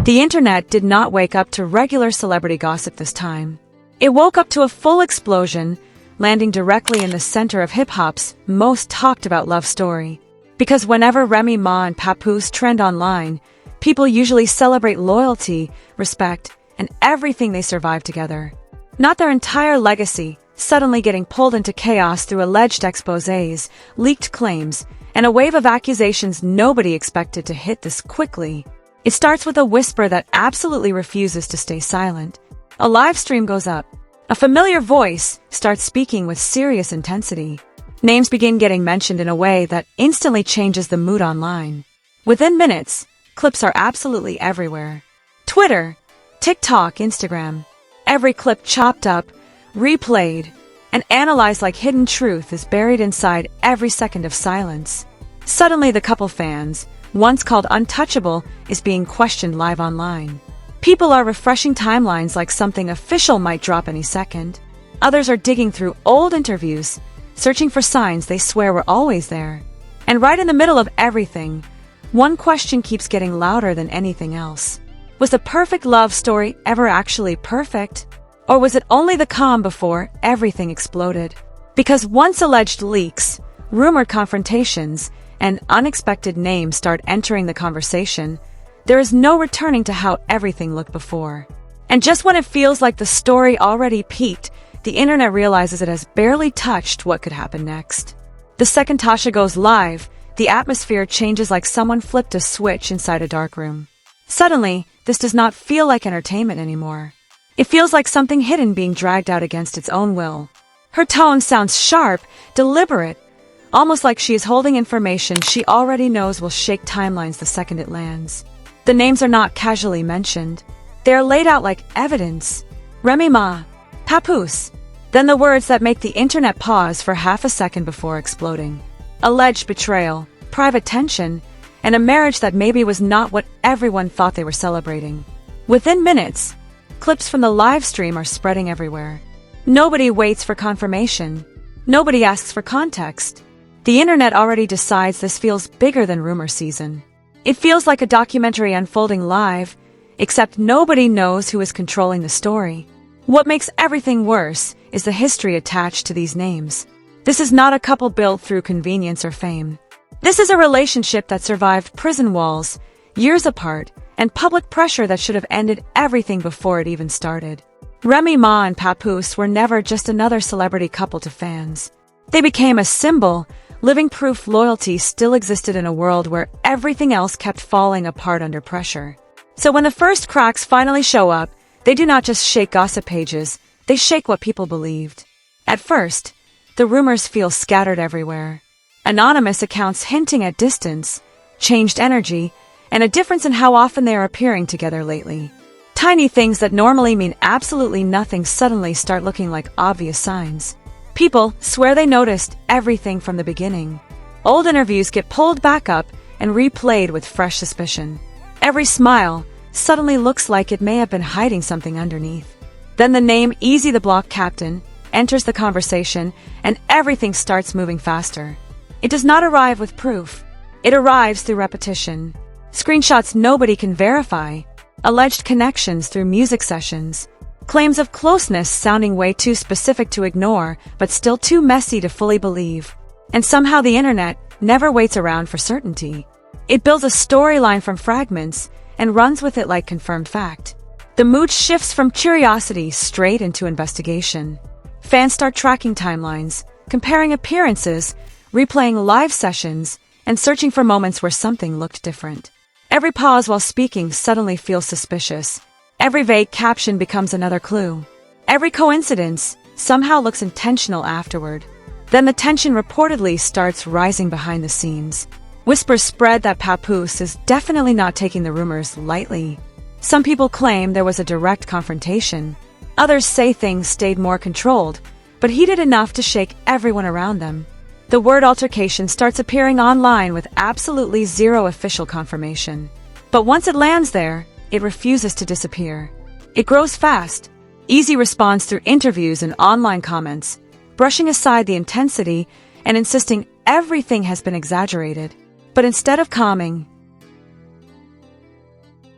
The internet did not wake up to regular celebrity gossip this time. It woke up to a full explosion, landing directly in the center of hip-hop's most talked about love story. Because whenever Remy Ma and Papoose trend online, people usually celebrate loyalty, respect, and everything they survived together. Not their entire legacy, suddenly getting pulled into chaos through alleged exposés, leaked claims, and a wave of accusations nobody expected to hit this quickly. It starts with a whisper that absolutely refuses to stay silent. A live stream goes up. A familiar voice starts speaking with serious intensity. Names begin getting mentioned in a way that instantly changes the mood online. Within minutes, clips are absolutely everywhere. Twitter, TikTok, Instagram. Every clip chopped up, replayed, and analyzed like hidden truth is buried inside every second of silence. Suddenly the couple fans, once called untouchable, is being questioned live online. People are refreshing timelines like something official might drop any second. Others are digging through old interviews, searching for signs they swear were always there. And right in the middle of everything, one question keeps getting louder than anything else. Was the perfect love story ever actually perfect? Or was it only the calm before everything exploded? Because once alleged leaks, rumored confrontations, and unexpected names start entering the conversation, there is no returning to how everything looked before. And just when it feels like the story already peaked, the internet realizes it has barely touched what could happen next. The second Tasha goes live, the atmosphere changes like someone flipped a switch inside a dark room. Suddenly, this does not feel like entertainment anymore. It feels like something hidden being dragged out against its own will. Her tone sounds sharp, deliberate, almost like she is holding information she already knows will shake timelines the second it lands. The names are not casually mentioned. They are laid out like evidence. Remy Ma, Papoose. Then the words that make the internet pause for half a second before exploding. Alleged betrayal, private tension, and a marriage that maybe was not what everyone thought they were celebrating. Within minutes, clips from the live stream are spreading everywhere. Nobody waits for confirmation. Nobody asks for context. The internet already decides this feels bigger than rumor season. It feels like a documentary unfolding live, except nobody knows who is controlling the story. What makes everything worse is the history attached to these names. This is not a couple built through convenience or fame. This is a relationship that survived prison walls, years apart, and public pressure that should have ended everything before it even started. Remy Ma and Papoose were never just another celebrity couple to fans. They became a symbol, living proof loyalty still existed in a world where everything else kept falling apart under pressure. So when the first cracks finally show up, they do not just shake gossip pages, they shake what people believed. At first, the rumors feel scattered everywhere. Anonymous accounts hinting at distance, changed energy, and a difference in how often they are appearing together lately. Tiny things that normally mean absolutely nothing suddenly start looking like obvious signs. People swear they noticed everything from the beginning. Old interviews get pulled back up and replayed with fresh suspicion. Every smile suddenly looks like it may have been hiding something underneath. Then the name Easy the Block Captain enters the conversation and everything starts moving faster. It does not arrive with proof. It arrives through repetition. Screenshots nobody can verify. Alleged connections through music sessions. Claims of closeness sounding way too specific to ignore, but still too messy to fully believe. And somehow the internet never waits around for certainty. It builds a storyline from fragments and runs with it like confirmed fact. The mood shifts from curiosity straight into investigation. Fans start tracking timelines, comparing appearances, replaying live sessions, and searching for moments where something looked different. Every pause while speaking suddenly feels suspicious. Every vague caption becomes another clue. Every coincidence somehow looks intentional afterward. Then the tension reportedly starts rising behind the scenes. Whispers spread that Papoose is definitely not taking the rumors lightly. Some people claim there was a direct confrontation. Others say things stayed more controlled, but heated enough to shake everyone around them. The word altercation starts appearing online with absolutely zero official confirmation. But once it lands there, it refuses to disappear. It grows fast. Easy responds through interviews and online comments, brushing aside the intensity and insisting everything has been exaggerated. But instead of calming,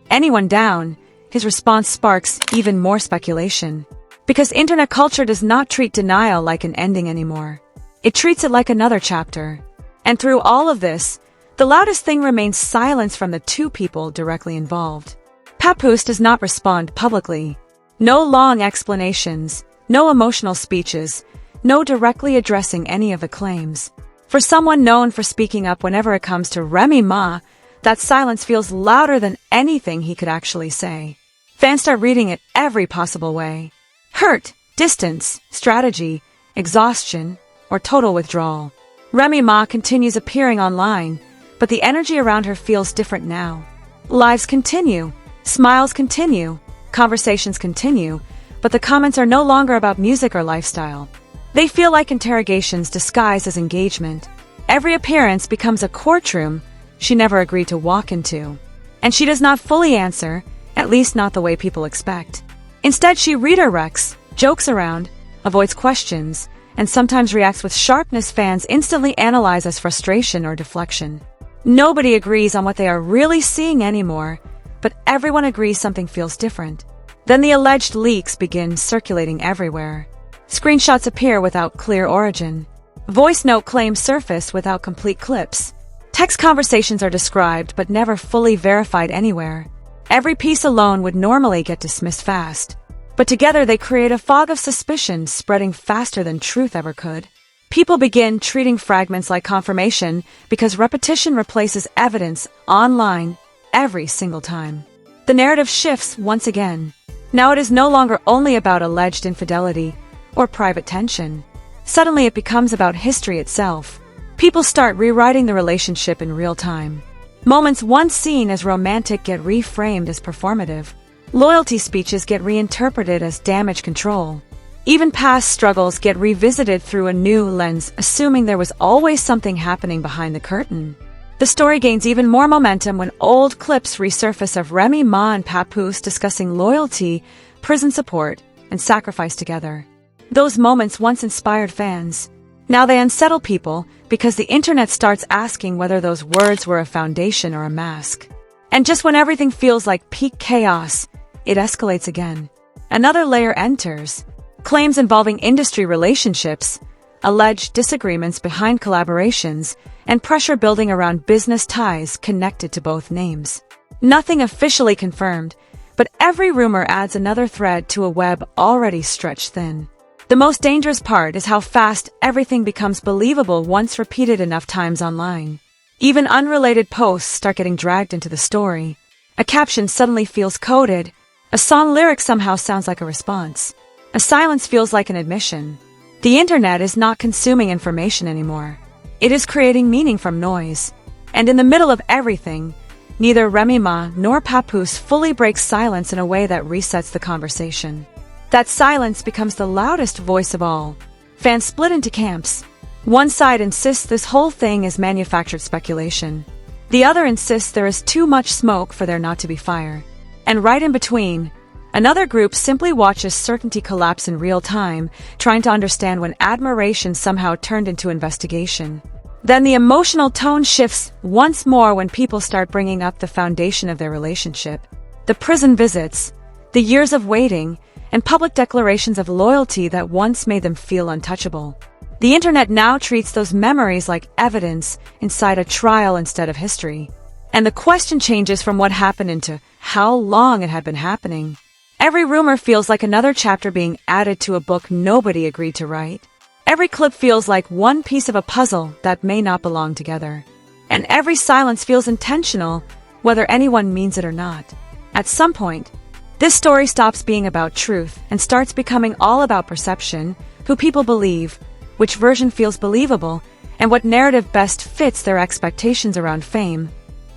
anyone down, his response sparks even more speculation. Because internet culture does not treat denial like an ending anymore. It treats it like another chapter. And through all of this, the loudest thing remains silence from the two people directly involved. Papoose does not respond publicly. No long explanations, no emotional speeches, no directly addressing any of the claims. For someone known for speaking up whenever it comes to Remy Ma, that silence feels louder than anything he could actually say. Fans start reading it every possible way. Hurt, distance, strategy, exhaustion, or total withdrawal. Remy Ma continues appearing online, but the energy around her feels different now. Lives continue, smiles continue, conversations continue, but the comments are no longer about music or lifestyle. They feel like interrogations disguised as engagement. Every appearance becomes a courtroom she never agreed to walk into. And she does not fully answer, at least not the way people expect. Instead, she redirects, jokes around, avoids questions, and sometimes reacts with sharpness fans instantly analyze as frustration or deflection. Nobody agrees on what they are really seeing anymore, but everyone agrees something feels different. Then the alleged leaks begin circulating everywhere. Screenshots appear without clear origin. Voice note claims surface without complete clips. Text conversations are described but never fully verified anywhere. Every piece alone would normally get dismissed fast. But together they create a fog of suspicion spreading faster than truth ever could. People begin treating fragments like confirmation because repetition replaces evidence online every single time. The narrative shifts once again. Now it is no longer only about alleged infidelity or private tension. Suddenly it becomes about history itself. People start rewriting the relationship in real time. Moments once seen as romantic get reframed as performative. Loyalty speeches get reinterpreted as damage control. Even past struggles get revisited through a new lens, assuming there was always something happening behind the curtain. The story gains even more momentum when old clips resurface of Remy Ma and Papoose discussing loyalty, prison support, and sacrifice together. Those moments once inspired fans. Now they unsettle people because the internet starts asking whether those words were a foundation or a mask. And just when everything feels like peak chaos, it escalates again. Another layer enters. Claims involving industry relationships, alleged disagreements behind collaborations, and pressure building around business ties connected to both names. Nothing officially confirmed, but every rumor adds another thread to a web already stretched thin. The most dangerous part is how fast everything becomes believable once repeated enough times online. Even unrelated posts start getting dragged into the story. A caption suddenly feels coded. A song lyric somehow sounds like a response. A silence feels like an admission. The internet is not consuming information anymore. It is creating meaning from noise. And in the middle of everything, neither Remy Ma nor Papoose fully breaks silence in a way that resets the conversation. That silence becomes the loudest voice of all. Fans split into camps. One side insists this whole thing is manufactured speculation. The other insists there is too much smoke for there not to be fire. And right in between, another group simply watches certainty collapse in real time, trying to understand when admiration somehow turned into investigation. Then the emotional tone shifts once more when people start bringing up the foundation of their relationship. The prison visits, the years of waiting, and public declarations of loyalty that once made them feel untouchable. The internet now treats those memories like evidence inside a trial instead of history. And the question changes from what happened into how long it had been happening. Every rumor feels like another chapter being added to a book nobody agreed to write. Every clip feels like one piece of a puzzle that may not belong together. And every silence feels intentional, whether anyone means it or not. At some point, this story stops being about truth and starts becoming all about perception, who people believe, which version feels believable, and what narrative best fits their expectations around fame,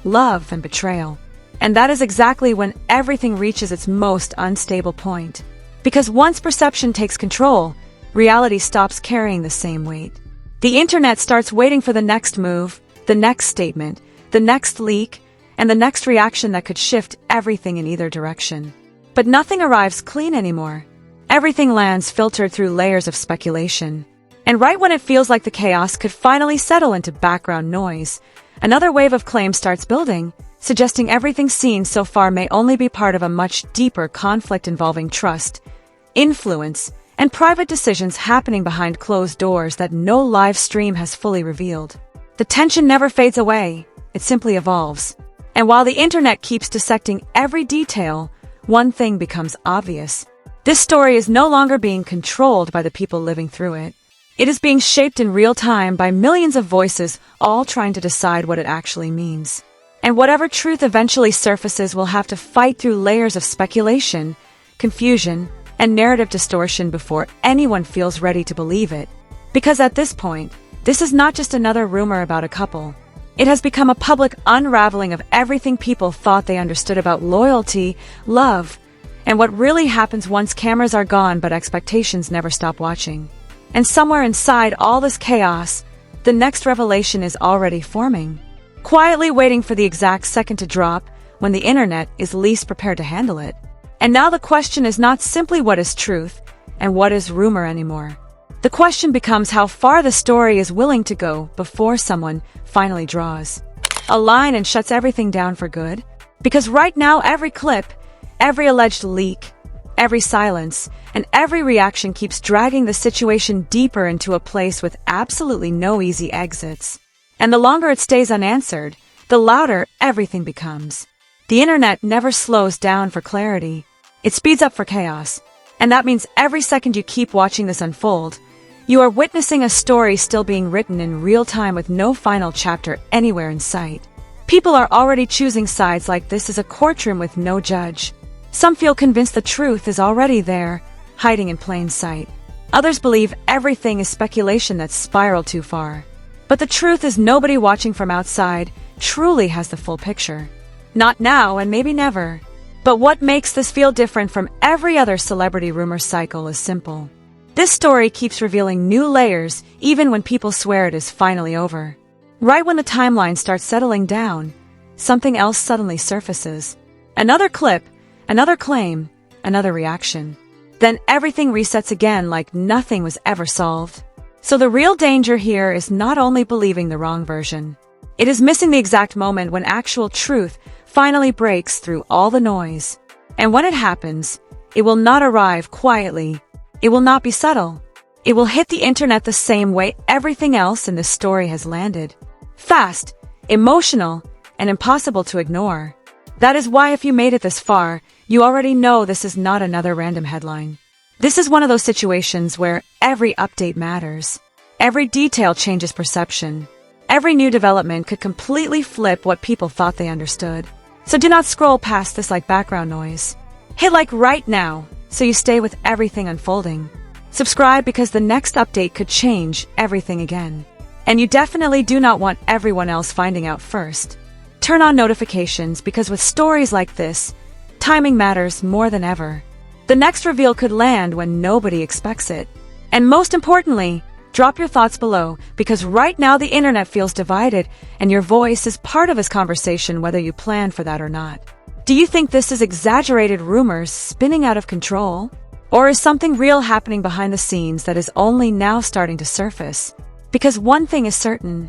love, and betrayal. And that is exactly when everything reaches its most unstable point. Because once perception takes control, reality stops carrying the same weight. The internet starts waiting for the next move, the next statement, the next leak, and the next reaction that could shift everything in either direction. But nothing arrives clean anymore. Everything lands filtered through layers of speculation. And right when it feels like the chaos could finally settle into background noise, another wave of claims starts building, suggesting everything seen so far may only be part of a much deeper conflict involving trust, influence, and private decisions happening behind closed doors that no live stream has fully revealed. The tension never fades away, it simply evolves. And while the internet keeps dissecting every detail, one thing becomes obvious. This story is no longer being controlled by the people living through it. It is being shaped in real time by millions of voices, all trying to decide what it actually means. And whatever truth eventually surfaces will have to fight through layers of speculation, confusion, and narrative distortion before anyone feels ready to believe it. Because at this point, this is not just another rumor about a couple. It has become a public unraveling of everything people thought they understood about loyalty, love, and what really happens once cameras are gone but expectations never stop watching. And somewhere inside all this chaos, the next revelation is already forming, quietly waiting for the exact second to drop when the internet is least prepared to handle it. And now the question is not simply what is truth and what is rumor anymore. The question becomes how far the story is willing to go before someone finally draws a line and shuts everything down for good. Because right now every clip, every alleged leak, every silence, and every reaction keeps dragging the situation deeper into a place with absolutely no easy exits. And the longer it stays unanswered, the louder everything becomes. The internet never slows down for clarity. It speeds up for chaos. And that means every second you keep watching this unfold, you are witnessing a story still being written in real time with no final chapter anywhere in sight. People are already choosing sides like this is a courtroom with no judge. Some feel convinced the truth is already there, hiding in plain sight. Others believe everything is speculation that's spiraled too far. But the truth is nobody watching from outside truly has the full picture. Not now and maybe never. But what makes this feel different from every other celebrity rumor cycle is simple. This story keeps revealing new layers even when people swear it is finally over. Right when the timeline starts settling down, something else suddenly surfaces. Another clip, another claim, another reaction. Then everything resets again like nothing was ever solved. So the real danger here is not only believing the wrong version. It is missing the exact moment when actual truth finally breaks through all the noise. And when it happens, it will not arrive quietly. It will not be subtle. It will hit the internet the same way everything else in this story has landed. Fast, emotional, and impossible to ignore. That is why if you made it this far, you already know this is not another random headline. This is one of those situations where every update matters. Every detail changes perception. Every new development could completely flip what people thought they understood. So do not scroll past this like background noise. Hit like right now, so you stay with everything unfolding. Subscribe because the next update could change everything again. And you definitely do not want everyone else finding out first. Turn on notifications because with stories like this, timing matters more than ever. The next reveal could land when nobody expects it. And most importantly, drop your thoughts below because right now the internet feels divided and your voice is part of this conversation whether you plan for that or not. Do you think this is exaggerated rumors spinning out of control? Or is something real happening behind the scenes that is only now starting to surface? Because one thing is certain,